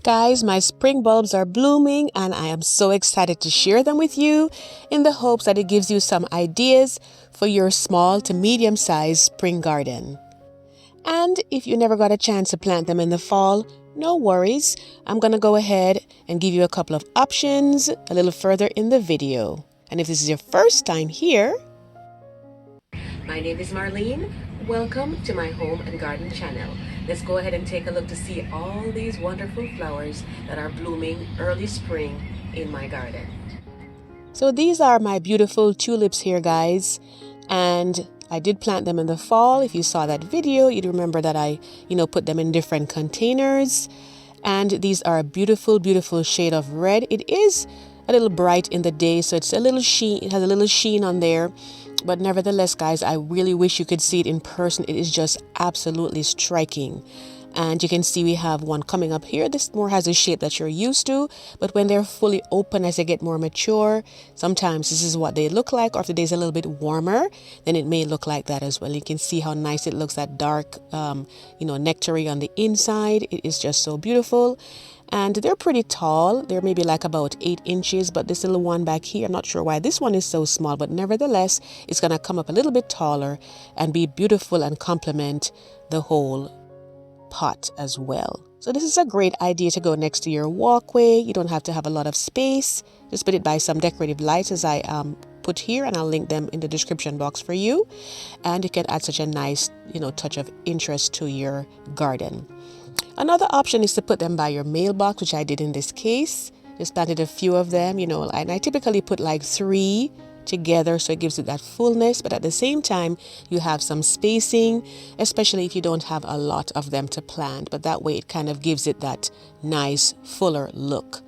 guys, my spring bulbs are blooming and I am so excited to share them with you in the hopes that it gives you some ideas for your small to medium-sized spring garden. And if you never got a chance to plant them in the fall, no worries. I'm going to go ahead and give you a couple of options a little further in the video. And if this is your first time here, my name is Marlene. Welcome to my home and garden channel. Let's go ahead and take a look to see all these wonderful flowers that are blooming early spring in my garden. So these are my beautiful tulips here, guys. And I did plant them in the fall. If you saw that video, you'd remember that I, put them in different containers. And these are a beautiful, beautiful shade of red. It is a little bright in the day, so it's a little sheen. It has a little sheen on there. But nevertheless, guys, I really wish you could see it in person. It is just absolutely striking. And you can see we have one coming up here. This more has a shape that you're used to. But when they're fully open as they get more mature, sometimes this is what they look like. Or if the day's a little bit warmer, then it may look like that as well. You can see how nice it looks, that dark, nectary on the inside. It is just so beautiful. And they're pretty tall. They're maybe like about 8 inches, but this little one back here, I'm not sure why this one is so small, but nevertheless, it's going to come up a little bit taller and be beautiful and complement the whole pot as well. So this is a great idea to go next to your walkway. You don't have to have a lot of space. Just put it by some decorative lights as I put here, and I'll link them in the description box for you. And you can add such a nice, touch of interest to your garden. Another option is to put them by your mailbox, which I did in this case. Just planted a few of them, and I typically put like 3 together, so it gives it that fullness, but at the same time you have some spacing, especially if you don't have a lot of them to plant, but that way it kind of gives it that nice fuller look.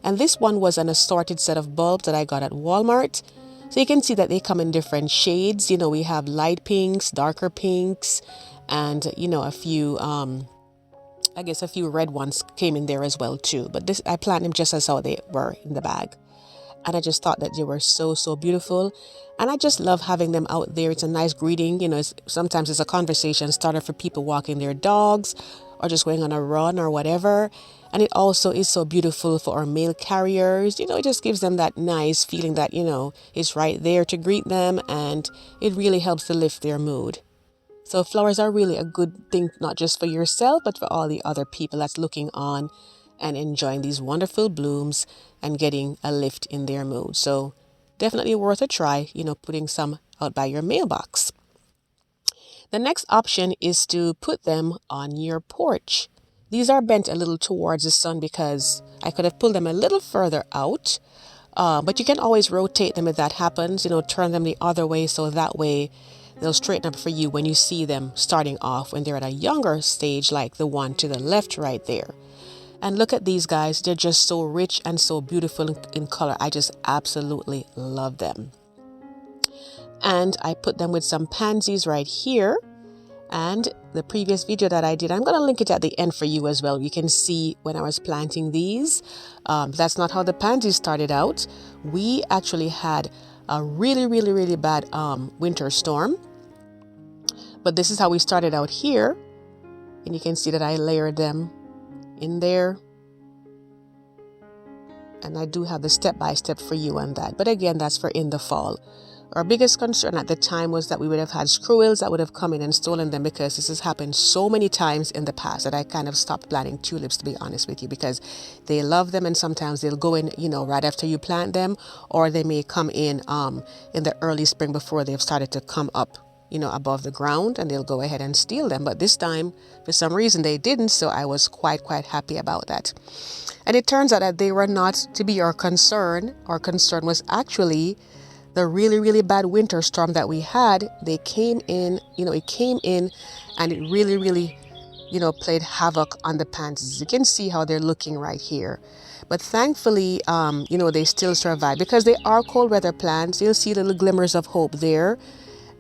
And this one was an assorted set of bulbs that I got at Walmart, so you can see that they come in different shades. We have light pinks, darker pinks, and a few a few red ones came in there as well too, but this I planted them just as how they were in the bag. And I just thought that they were so, so beautiful. And I just love having them out there. It's a nice greeting. Sometimes it's a conversation starter for people walking their dogs or just going on a run or whatever. And it also is so beautiful for our mail carriers. It just gives them that nice feeling that, it's right there to greet them. And it really helps to lift their mood. So flowers are really a good thing, not just for yourself, but for all the other people that's looking on and enjoying these wonderful blooms and getting a lift in their mood. So definitely worth a try, putting some out by your mailbox. The next option is to put them on your porch. These are bent a little towards the sun because I could have pulled them a little further out. But you can always rotate them if that happens, turn them the other way, so that way they'll straighten up for you when you see them starting off when they're at a younger stage, like the one to the left right there. And look at these guys. They're just so rich and so beautiful in color. I just absolutely love them. And I put them with some pansies right here. And the previous video that I did, I'm going to link it at the end for you as well. You can see when I was planting these. That's not how the pansies started out. We actually had a really, really, really bad winter storm. But this is how we started out here. And you can see that I layered them in there, and I do have the step-by-step for you on that, but again, that's for in the fall. Our biggest concern at the time was that we would have had squirrels that would have come in and stolen them, because this has happened so many times in the past that I kind of stopped planting tulips, to be honest with you, because they love them, and sometimes they'll go in right after you plant them, or they may come in the early spring before they've started to come up above the ground, and they'll go ahead and steal them. But this time, for some reason, they didn't, so I was quite happy about that. And it turns out that they were not to be our concern. Our concern was actually the really, really bad winter storm that we had. They came in, it came in, and it really, really, played havoc on the pansies. You can see how they're looking right here. But thankfully, they still survived, because they are cold weather plants. You'll see little glimmers of hope there.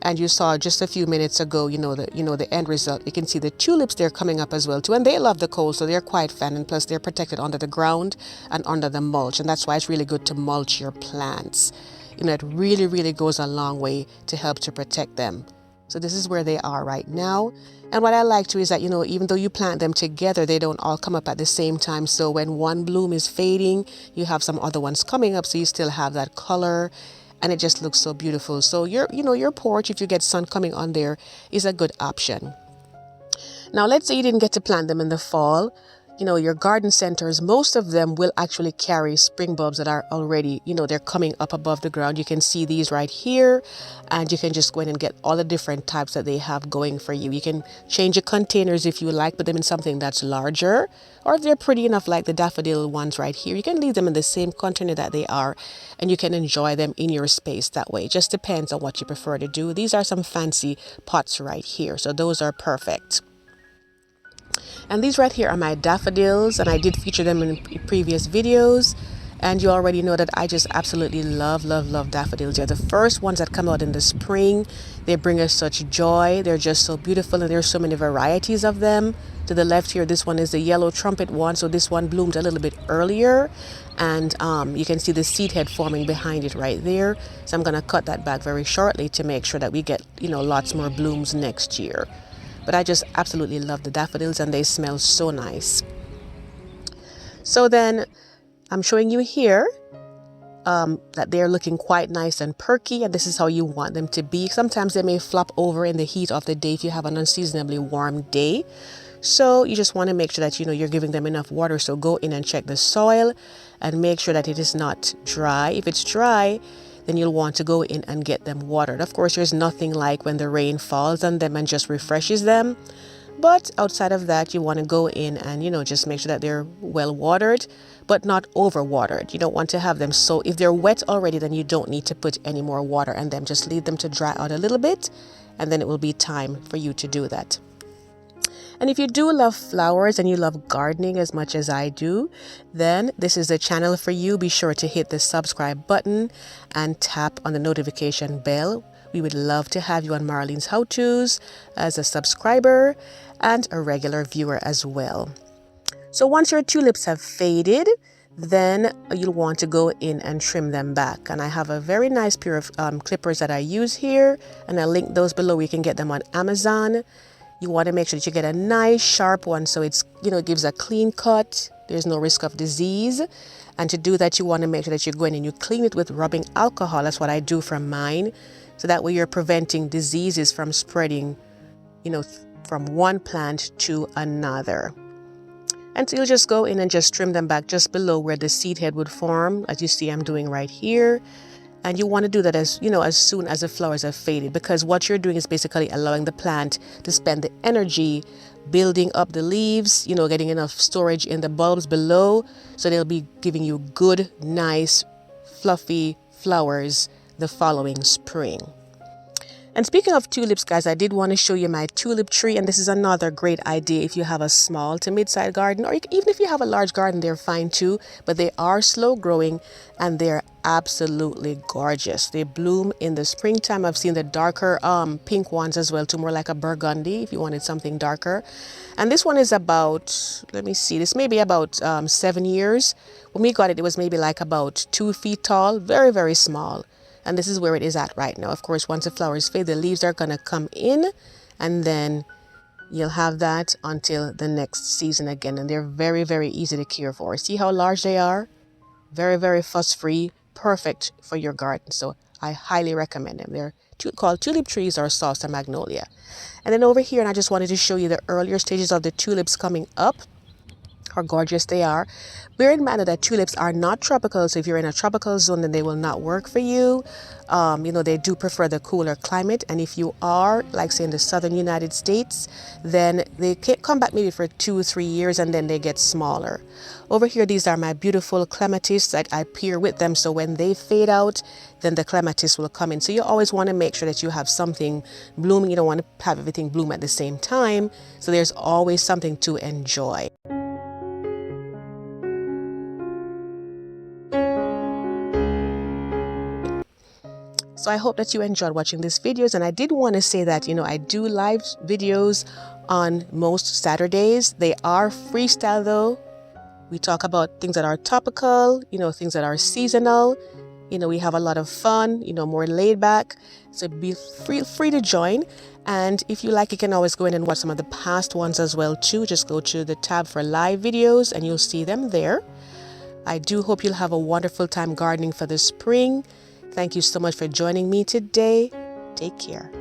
And you saw just a few minutes ago, the end result. You can see the tulips, they're coming up as well too. And they love the cold, so they're quite fan. And plus, they're protected under the ground and under the mulch. And that's why it's really good to mulch your plants. It really, really goes a long way to help to protect them. So this is where they are right now. And what I like too is that, even though you plant them together, they don't all come up at the same time. So when one bloom is fading, you have some other ones coming up, so you still have that color, and it just looks so beautiful. So your porch, if you get sun coming on there, is a good option. Now, let's say you didn't get to plant them in the fall. Your garden centers, most of them will actually carry spring bulbs that are already, they're coming up above the ground. You can see these right here, and you can just go in and get all the different types that they have going for you. You can change your containers if you like, put them in something that's larger, or if they're pretty enough like the daffodil ones right here, you can leave them in the same container that they are, and you can enjoy them in your space that way. It just depends on what you prefer to do. These are some fancy pots right here, so those are perfect. And these right here are my daffodils, and I did feature them in previous videos. And you already know that I just absolutely love daffodils. They're the first ones that come out in the spring. They bring us such joy. They're just so beautiful, and there's so many varieties of them. To the left here, this one is the yellow trumpet one, so this one bloomed a little bit earlier. And you can see the seed head forming behind it right there. So I'm going to cut that back very shortly to make sure that we get, lots more blooms next year. But I just absolutely love the daffodils, and they smell so nice. So then I'm showing you here that they're looking quite nice and perky, and this is how you want them to be. Sometimes they may flop over in the heat of the day if you have an unseasonably warm day. So you just want to make sure that you're giving them enough water. So go in and check the soil and make sure that it is not dry. If it's dry, then you'll want to go in and get them watered. Of course, there's nothing like when the rain falls on them and just refreshes them. But outside of that, you want to go in and, just make sure that they're well watered, but not over watered. You don't want to have them. So if they're wet already, then you don't need to put any more water on them. Just leave them to dry out a little bit, and then it will be time for you to do that. And if you do love flowers and you love gardening as much as I do, then this is the channel for you. Be sure to hit the subscribe button and tap on the notification bell. We would love to have you on Marlene's How To's as a subscriber and a regular viewer as well. So once your tulips have faded, then you'll want to go in and trim them back. And I have a very nice pair of clippers that I use here, and I'll link those below. You can get them on Amazon. You want to make sure that you get a nice sharp one so it's, it gives a clean cut. There's no risk of disease. And to do that, you want to make sure that you're going and you clean it with rubbing alcohol. That's what I do from mine. So that way you're preventing diseases from spreading, from one plant to another. And so you'll just go in and just trim them back just below where the seed head would form, as you see I'm doing right here. And you want to do that as soon as the flowers have faded, because what you're doing is basically allowing the plant to spend the energy building up the leaves, getting enough storage in the bulbs below, so they'll be giving you good, nice, fluffy flowers the following spring. And speaking of tulips, guys, I did want to show you my tulip tree, and this is another great idea if you have a small to mid-sized garden, or even if you have a large garden, they're fine too, but they are slow growing and they're absolutely gorgeous. They bloom in the springtime. I've seen the darker pink ones as well too, more like a burgundy if you wanted something darker. And this one is about, let me see, this may be about 7 years. When we got it, it was maybe like about 2 feet tall, very, very small. And this is where it is at right now. Of course, once the flowers fade, the leaves are going to come in, and then you'll have that until the next season again. And they're very, very easy to care for. See how large they are? Very, very fuss-free, perfect for your garden. So I highly recommend them. They're called tulip trees or salsa magnolia. And then over here, and I just wanted to show you the earlier stages of the tulips coming up. How gorgeous they are. Bear in mind that tulips are not tropical, so if you're in a tropical zone, then they will not work for you. They do prefer the cooler climate, and if you are, like say in the southern United States, then they can come back maybe for 2 or 3 years, and then they get smaller. Over here, these are my beautiful clematis that I pair with them, so when they fade out, then the clematis will come in. So you always want to make sure that you have something blooming. You don't want to have everything bloom at the same time, so there's always something to enjoy. So I hope that you enjoyed watching these videos, and I did want to say that, I do live videos on most Saturdays. They are freestyle though. We talk about things that are topical, things that are seasonal. We have a lot of fun, more laid back. So be free to join. And if you like, you can always go in and watch some of the past ones as well too. Just go to the tab for live videos and you'll see them there. I do hope you'll have a wonderful time gardening for the spring. Thank you so much for joining me today. Take care.